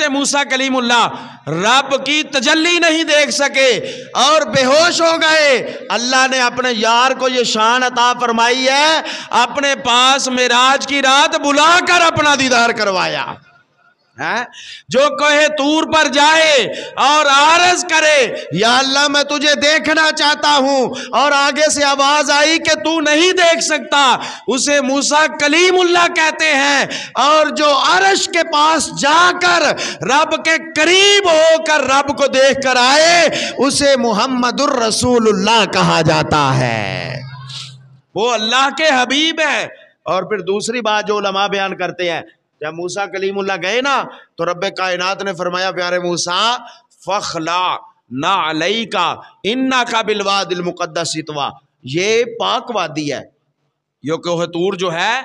حضرت موسیٰ کلیم اللہ رب کی تجلی نہیں دیکھ سکے اور بے ہوش ہو گئے۔ اللہ نے اپنے یار کو یہ شان عطا فرمائی ہے، اپنے پاس معراج کی رات بلا کر اپنا دیدار کروایا۔ جو کوہ طور پر جائے اور عرض کرے یا اللہ میں تجھے دیکھنا چاہتا ہوں، اور آگے سے آواز آئی کہ تو نہیں دیکھ سکتا، اسے موسیٰ کلیم اللہ کہتے ہیں۔ اور جو عرش کے پاس جا کر رب کے قریب ہو کر رب کو دیکھ کر آئے، اسے محمد الرسول اللہ کہا جاتا ہے، وہ اللہ کے حبیب ہے۔ اور پھر دوسری بات جو علماء بیان کرتے ہیں، جب موسیٰ کلیم اللہ گئے نا تو رب کائنات نے فرمایا پیارے موسیٰ فخلا نعلیک انک بالوادی المقدس طویٰ، یہ پاک وادی ہے، یہ کوہ طور جو ہے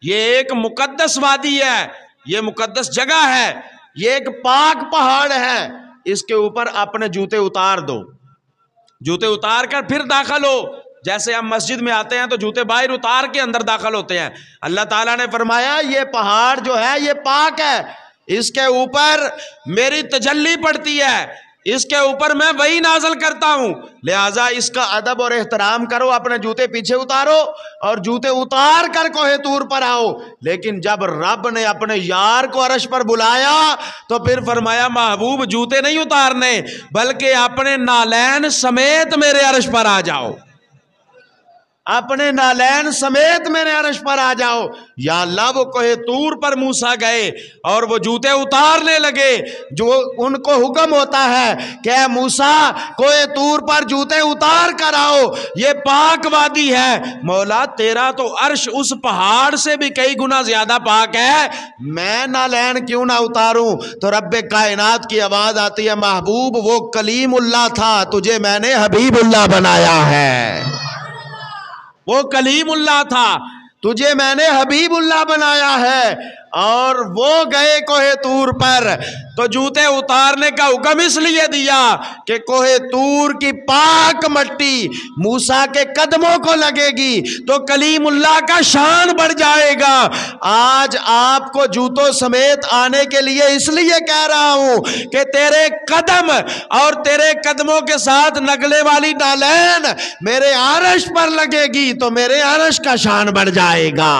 یہ ایک مقدس وادی ہے، یہ مقدس جگہ ہے، یہ ایک پاک پہاڑ ہے، اس کے اوپر اپنے جوتے اتار دو، جوتے اتار کر پھر داخل ہو۔ جیسے ہم مسجد میں آتے ہیں تو جوتے باہر اتار کے اندر داخل ہوتے ہیں، اللہ تعالیٰ نے فرمایا یہ پہاڑ جو ہے یہ پاک ہے، اس کے اوپر میری تجلی پڑتی ہے، اس کے اوپر میں وہی نازل کرتا ہوں، لہٰذا اس کا ادب اور احترام کرو، اپنے جوتے پیچھے اتارو اور جوتے اتار کر کوہ طور پر آؤ۔ لیکن جب رب نے اپنے یار کو عرش پر بلایا تو پھر فرمایا محبوب جوتے نہیں اتارنے بلکہ اپنے نالین سمیت میرے عرش پر آ جاؤ، اپنے نالین سمیت میرے عرش پر آ جاؤ۔ یا اللہ وہ کوہ طور پر موسیٰ گئے اور وہ جوتے اتارنے لگے، جو ان کو حکم ہوتا ہے کہ اے موسیٰ کوہ طور پر جوتے اتار کر آؤ، یہ پاک وادی ہے۔ مولا تیرا تو عرش اس پہاڑ سے بھی کئی گنا زیادہ پاک ہے، میں نالین کیوں نہ اتاروں؟ تو رب کائنات کی آواز آتی ہے محبوب وہ کلیم اللہ تھا، تجھے میں نے حبیب اللہ بنایا ہے، وہ کلیم اللہ تھا، تجھے میں نے حبیب اللہ بنایا ہے۔ اور وہ گئے کوہ طور پر تو جوتے اتارنے کا حکم اس لیے دیا کہ کوہ طور کی پاک مٹی موسیٰ کے قدموں کو لگے گی تو کلیم اللہ کا شان بڑھ جائے گا۔ آج آپ کو جوتوں سمیت آنے کے لیے اس لیے کہہ رہا ہوں کہ تیرے قدم اور تیرے قدموں کے ساتھ نگلے والی نالین میرے عرش پر لگے گی تو میرے عرش کا شان بڑھ جائے گا۔